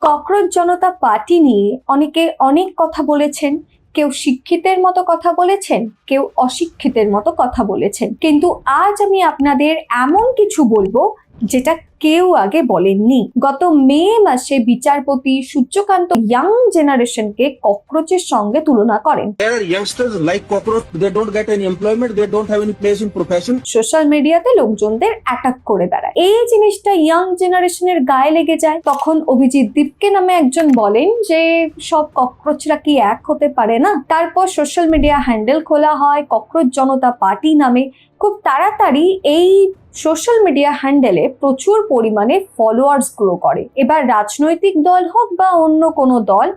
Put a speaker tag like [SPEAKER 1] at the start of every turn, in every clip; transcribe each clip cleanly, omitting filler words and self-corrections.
[SPEAKER 1] Cockroach জনতা party নিয়ে অনেকে অনেক কথা বলেছেন। কেউ শিক্ষিতের মতো কথা বলেছেন, কেউ অশিক্ষিতের মতো কথা বলেছেন, কিন্তু আজ আমি আপনাদের এমন কিছু বলবো যেটা কেউ আগে বলেননি। গত মে মাসে বিচারপতি সূর্যকান্ত ইয়াং জেনারেশনকে ককরোচের সঙ্গে তুলনা করেন।
[SPEAKER 2] Youngsters like cockroach, they don't get any employment, they don't have any place in profession.
[SPEAKER 1] Social মিডিয়াতে লোকজনদের অ্যাটাক করে বেড়ায়। এই জিনিসটা ইয়াং জেনারেশনের গায়ে লেগে যায়। তখন অভিজিৎ দীপকে নামে একজন বলেন যে সব ককরোচরা কি এক হতে পারে না। তারপর সোশ্যাল মিডিয়া হ্যান্ডেল খোলা হয় ককরোচ জনতা পার্টি নামে। খুব তাড়াতাড়ি এই সোশ্যাল মিডিয়া হ্যান্ডেলে প্রচুর পরিমাণে ফলোয়ার্স গ্রো করে। এবার রাজনৈতিক দল হোক বা অন্য কোনো দল,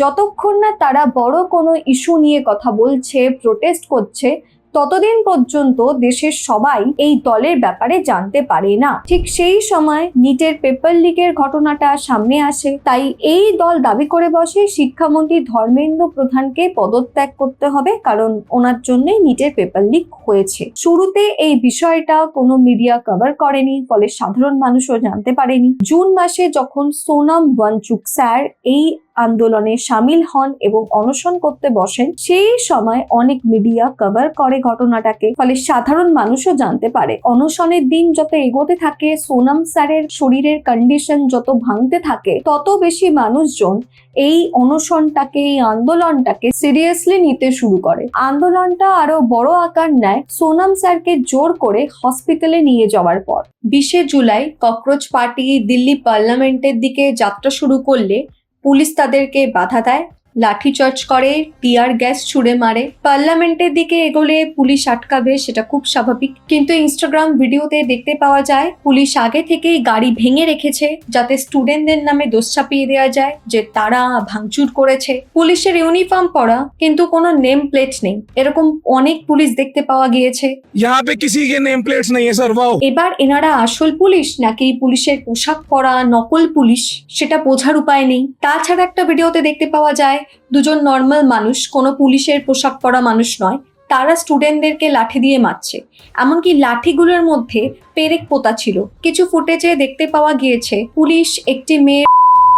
[SPEAKER 1] যতক্ষণ না তারা বড় কোনো ইস্যু নিয়ে কথা বলছে, প্রোটেস্ট করছে, ততদিন পর্যন্ত দেশের সবাই এই দলের ব্যাপারে জানতে পারে না। ঠিক সেই সময় নিটের পেপার লিকের ঘটনাটা সামনে আসে। তাই এই দল দাবি করে বসে শিক্ষামন্ত্রী ধর্মেন্দ্র প্রধানকে পদত্যাগ করতে হবে, কারণ ওনার জন্যই নিটের পেপার লিক হয়েছে। শুরুতে এই বিষয়টা কোনো মিডিয়া কভার করেনি, ফলে সাধারণ মানুষও জানতে পারেনি। জুন মাসে যখন সোনাম ওয়াংচুক স্যার এই আন্দোলনে সামিল হন এবং অনশন করতে বসেন, সেই সময় অনেক মিডিয়া কভার করে ঘটনাটাকে, ফলে সাধারণ মানুষও জানতে পারে। অনশনের দিন যত এগোতে থাকে, সোনাম স্যারের শরীরের কন্ডিশন যত ভাঙতে থাকে, তত বেশি মানুষজন এই অনশনটাকে, এই আন্দোলনটাকে সিরিয়াসলি নিতে শুরু করে। আন্দোলনটা আরো বড় আকার নেয় সোনাম স্যারকে জোর করে হসপিটালে নিয়ে যাওয়ার পর। 20 জুলাই ককরোচ পার্টি দিল্লি পার্লামেন্টের দিকে যাত্রা শুরু করলে পুলিশ তাদেরকে বাধা দেয়, লাঠিচার্জ করে, টিয়ার গ্যাস ছুড়ে মারে। পার্লামেন্টের দিকে এগোলে পুলিশ আটকাবে, সেটা খুব স্বাভাবিক। কিন্তু ইনস্টাগ্রাম ভিডিওতে দেখতে পাওয়া যায় পুলিশ আগে থেকেই গাড়ি ভেঙে রেখেছে, যাতে স্টুডেন্টদের নামে দোষ চাপিয়ে দেওয়া যায় যে তারা ভাঙচুর করেছে। পুলিশের ইউনিফর্ম পরা কিন্তু কোনো নেম প্লেট নেই, এরকম অনেক পুলিশ দেখতে পাওয়া গিয়েছে।
[SPEAKER 2] यहाँ पे किसी के नेम प्लेट्स नहीं है सर। वाओ।
[SPEAKER 1] এবার এনারা আসল পুলিশ নাকি পুলিশের পোশাক পরা নকল পুলিশ, সেটা বোঝার উপায় নেই। তাছাড়া একটা ভিডিওতে দেখতে পাওয়া যায় দুজন নর্মাল মানুষ, কোনো পুলিশের পোশাক পরা মানুষ নয়, তারা স্টুডেন্টদেরকে লাঠি দিয়ে মারছে। এমনকি লাঠিগুলোর মধ্যে পেরেক পোতা ছিল। কিছু ফুটেজে দেখতে পাওয়া গিয়েছে পুলিশ একটি মেয়ে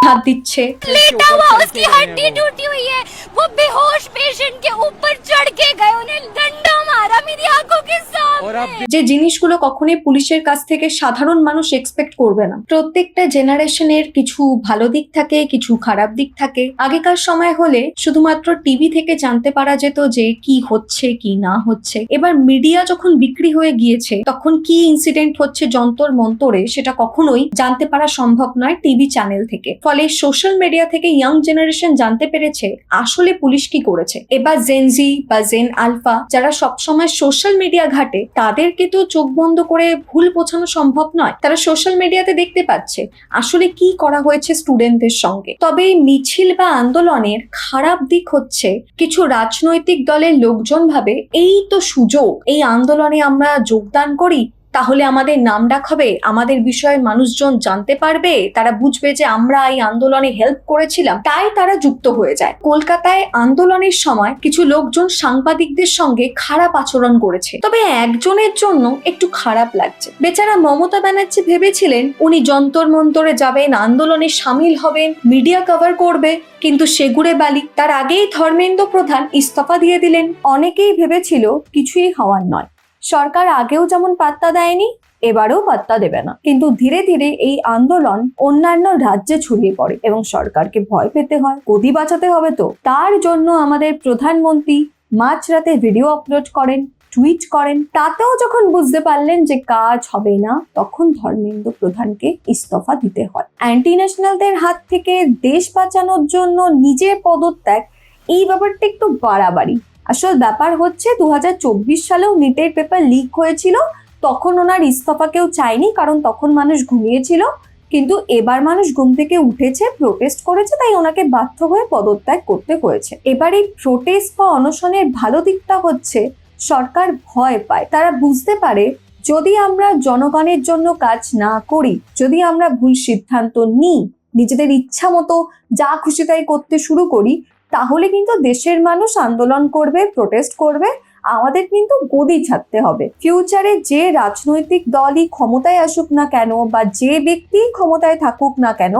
[SPEAKER 1] হাত দিচ্ছে,
[SPEAKER 3] लेटा हुआ उसकी हड्डी टूटी हुई है, वो बेहोश पेशेंट के ऊपर चढ़ के गए, उन्हें डंडा मारा मेरी आंखों के सामने।
[SPEAKER 1] যে জিনিসগুলো কখনোই পুলিশের কাছ থেকে সাধারণ মানুষ এক্সপেক্ট করবে না। প্রত্যেকটা জেনারেশনের কিছু ভালো দিক থাকে, কিছু খারাপ দিক থাকে। আগেকার সময় হলে শুধুমাত্র টিভি থেকে জানতে পারা যেত যে কি হচ্ছে কি না হচ্ছে। এবার মিডিয়া যখন বিক্রি হয়ে গিয়েছে, তখন কি ইনসিডেন্ট হচ্ছে যন্তর মন্তরে সেটা কখনোই জানতে পারা সম্ভব নয় টিভি চ্যানেল থেকে। ফলে সোশ্যাল মিডিয়া থেকে ইয়াং জেনারেশন জানতে পেরেছে আসলে পুলিশ কি করেছে। এবার জেনজি বা জেন আলফা যারা সবসময় সোশ্যাল মিডিয়া ঘাটে, তাদেরকে তো চোখ বন্ধ করে ভুল বোঝানো সম্ভব নয়। তারা সোশ্যাল মিডিয়াতে দেখতে পাচ্ছে আসলে কি করা হয়েছে স্টুডেন্টদের সঙ্গে। তবে মিছিল বা আন্দোলনের খারাপ দিক হচ্ছে কিছু রাজনৈতিক দলের লোকজন ভাবে এই তো সুযোগ, এই আন্দোলনে আমরা যোগদান করি, তাহলে আমাদের নাম ডাক হবে, আমাদের বিষয়ে মানুষজন জানতে পারবে, তারা বুঝবে যে আমরা এই আন্দোলনে হেল্প করেছিলাম, তাই তারা যুক্ত হয়ে যায়। কলকাতায় আন্দোলনের সময় কিছু লোকজন সাংবাদিকদের সঙ্গে খারাপ আচরণ করেছে, তবে একজনের জন্য একটু খারাপ লাগছে। বেচারা মমতা ব্যানার্জি ভেবেছিলেন উনি যন্তর মন্তরে যাবেন, আন্দোলনে সামিল হবেন, মিডিয়া কভার করবে, কিন্তু সেগুড়ে বালি। তার আগেই ধর্মেন্দ্র প্রধান ইস্তফা দিয়ে দিলেন। অনেকেই ভেবেছিল কিছুই হওয়ার নয়, সরকার আগেও যেমন পাত্তা দেয়নি, এবারেও পাত্তা দেবে না। কিন্তু ধীরে ধীরে এই আন্দোলন অন্যান্য রাজ্যে ছড়িয়ে পড়ে এবং সরকারকে ভয় পেতে হয়, গদি বাঁচাতে হবে। তো তার জন্য আমাদের প্রধানমন্ত্রী মাঝরাতে ভিডিও আপলোড করেন, টুইট করেন। তাতেও যখন বুঝতে পারলেন যে কাজ হবে না, তখন ধর্মেন্দ্র প্রধানকে ইস্তফা দিতে হয়। অ্যান্টি ন্যাশনালদের হাত থেকে দেশ বাঁচানোর জন্য নিজের পদত্যাগ, এই ব্যাপারটা একটু বাড়াবাড়ি। আসল ব্যাপার হচ্ছে 2024 সালেও নিটের পেপার লিক হয়েছিল, তখন ওনার ইস্তফা কেউ চায়নি, কারণ তখন মানুষ ঘুমিয়েছিল। কিন্তু এবার মানুষ ঘুম থেকে উঠেছে, প্রোটেস্ট করেছে, তাই ওনাকে বাধ্য হয়ে পদত্যাগ করতে হয়েছে। এবার এই প্রোটেস্ট বা অনশনের ভালো দিকটা হচ্ছে সরকার ভয় পায়। তারা বুঝতে পারে যদি আমরা জনগণের জন্য কাজ না করি, যদি আমরা ভুল সিদ্ধান্ত নিই, নিজেদের ইচ্ছা মতো যা খুশি তাই করতে শুরু করি, তাহলে কিন্তু দেশের মানুষ আন্দোলন করবে, প্রোটেস্ট করবে, আমাদের কিন্তু গদি ছাড়তে হবে। ফিউচারে যে রাজনৈতিক দলই ক্ষমতায় আসুক না কেন বা যে ব্যক্তি ক্ষমতায় থাকুক না কেন,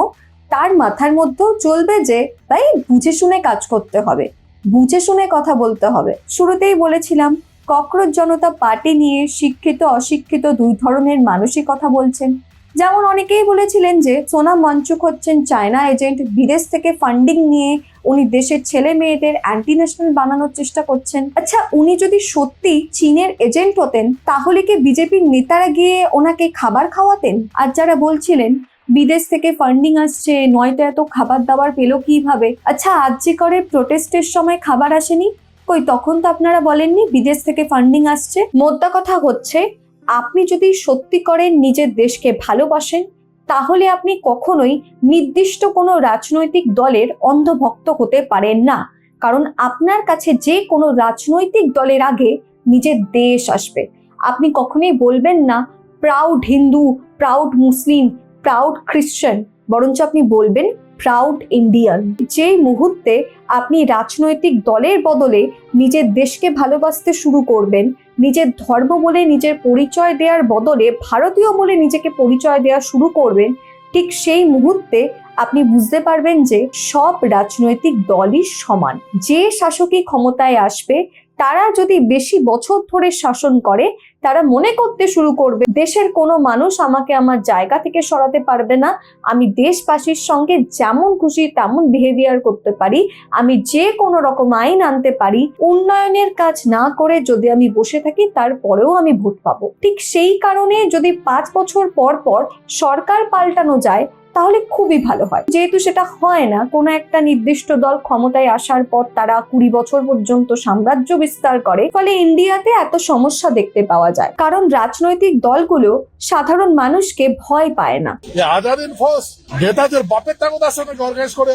[SPEAKER 1] তার মাথার মধ্যেও চলবে যে তাই বুঝে শুনে কাজ করতে হবে, বুঝে শুনে কথা বলতে হবে। শুরুতেই বলেছিলাম ককরোচ জনতা পার্টি নিয়ে শিক্ষিত অশিক্ষিত দুই ধরনের মানুষই কথা বলছেন। যেমন অনেকেই বলেছিলেন যে সোনাম ওয়াংচুক হচ্ছেন চায়না এজেন্ট, বিদেশ থেকে ফান্ডিং নিয়ে উনি দেশের ছেলে মেয়েদের অ্যান্টি ন্যাশনাল বানানোর চেষ্টা করছেন। আচ্ছা, উনি যদি সত্যি চীনের এজেন্ট হতেন তাহলে কি বিজেপির নেতারা গিয়ে ওনাকে খাবার খাওয়াতেন? আর যারা বলছিলেন বিদেশ থেকে ফান্ডিং আসছে, নয়তো এত খাবার দাবার পেলো কিভাবে? আচ্ছা, আরজি করের প্রোটেস্টের সময় খাবার আসেনি? কই, তখন তো আপনারা বলেননি বিদেশ থেকে ফান্ডিং আসছে। মোদ্দা কথা হচ্ছে, আপনি যদি সত্যি করে নিজের দেশকে ভালোবাসেন তাহলে আপনি কখনোই নির্দিষ্ট কোনো রাজনৈতিক দলের অন্ধভক্ত হতে পারেন না, কারণ আপনার কাছে যে কোনো রাজনৈতিক দলের আগে নিজের দেশ আসবে। আপনি কখনোই বলবেন না প্রাউড হিন্দু, প্রাউড মুসলিম, প্রাউড খ্রিস্টান, বরঞ্চ আপনি বলবেন প্রাউড ইন্ডিয়ান। যেই মুহূর্তে আপনি রাজনৈতিক দলের বদলে নিজের দেশকে ভালোবাসতে শুরু করবেন, নিজের ধর্ম বলে নিজের পরিচয় দেওয়ার বদলে ভারতীয় বলে নিজেকে পরিচয় দেওয়া শুরু করবেন, ঠিক সেই মুহূর্তে আপনি বুঝতে পারবেন যে সব রাজনৈতিক দলই সমান। যে শাসকই ক্ষমতায় আসবে তারা যদি বেশি বছর ধরে শাসন করে তারা মনে করতে শুরু করবে দেশের কোনো মানুষ আমাকে আমার জায়গা থেকে সরাতে পারবে না, আমি দেশবাসীর সঙ্গে যেমন খুশি তেমন বিহেভিয়ার করতে পারি, আমি যে কোনো রকম আইন আনতে পারি, উন্নয়নের কাজ না করে যদি আমি বসে থাকি তারপরেও আমি ভোট পাবো। ঠিক সেই কারণে যদি 5 বছর পর পর সরকার পাল্টানো যায় তাহলে খুবই ভালো হয়। যেহেতু সেটা হয় না, কোনো একটা নির্দিষ্ট দল ক্ষমতায় আসার পর তারা 20 বছর পর্যন্ত সাম্রাজ্য বিস্তার করে, ফলে ইন্ডিয়াতে এত সমস্যা দেখতে পাওয়া যায়, কারণ রাজনৈতিক দলগুলো সাধারণ মানুষকে ভয় পায় না।
[SPEAKER 4] আজাদিন ফৌজ নেতাদের বাপের টাকার সঙ্গে অর্গানাইজ করে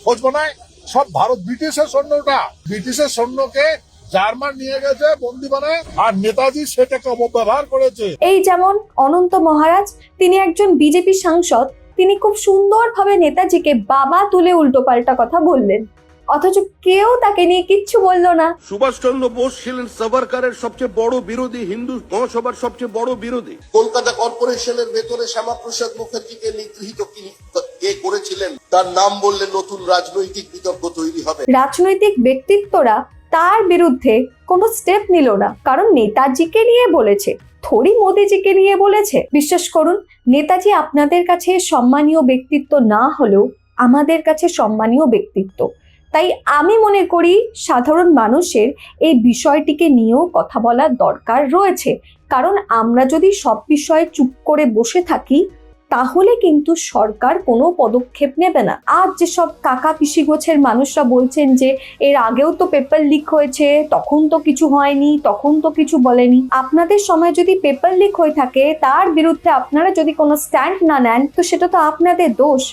[SPEAKER 4] ফৌজ বানায়, সব ভারত ব্রিটিশের সৈন্যটা, ব্রিটিশের সৈন্যকে জার্মান নিয়ে গেছে বন্দি বানায়, আর নেতাজি সেটাকে অপব্যবহার করেছে।
[SPEAKER 1] এই যেমন অনন্ত মহারাজ, তিনি একজন বিজেপি সাংসদ, তিনি খুব সুন্দরভাবে নেতাজিকে বাবা তুলে উল্টোপাল্টা কথা বললেন, অথচ কেউ তাকে নিয়ে কিচ্ছু বললো না।
[SPEAKER 5] সুভাষচন্দ্র বোস ছিলেন সাভারকারের সবচেয়ে বড় বিরোধী, হিন্দু মহাসভার সবচেয়ে বড় বিরোধী।
[SPEAKER 6] কলকাতা কর্পোরেশনের ভেতরে শ্যামাপ্রসাদ মুখার্জিকে নিগৃহীত কে করেছিলেন তার নাম বললে নতুন রাজনৈতিক বিতর্ক তৈরি হবে।
[SPEAKER 1] রাজনৈতিক ব্যক্তিত্বরা তার বিরুদ্ধে কোনো স্টেপ নিল না, কারণ নেতাজিকে নিয়ে বলেছে, থোড়ি মোদিজিকে নিয়ে বলেছে। বিশ্বাস করুন, নেতাজি আপনাদের কাছে সম্মানীয় ব্যক্তিত্ব না হলেও আমাদের কাছে সম্মানীয় ব্যক্তিত্ব। তাই আমি মনে করি সাধারণ মানুষের এই বিষয়টিকে নিয়েও কথা বলার দরকার রয়েছে, কারণ আমরা যদি সব বিষয়ে চুপ করে বসে থাকি তাহলে কিন্তু সরকার কোনো পদক্ষেপ নেবে না। আর যেসব কাকা পিসি গোছের মানুষরা বলছেন যে এর আগেও তো পেপার লিক হয়েছে, তখন তো কিছু হয়নি, তখন তো কিছু বলেনি, আপনাদের সময় যদি পেপার লিক হয়ে থাকে তার বিরুদ্ধে আপনারা যদি কোনো স্ট্যান্ড না নেন তো সেটা তো আপনাদের দোষ।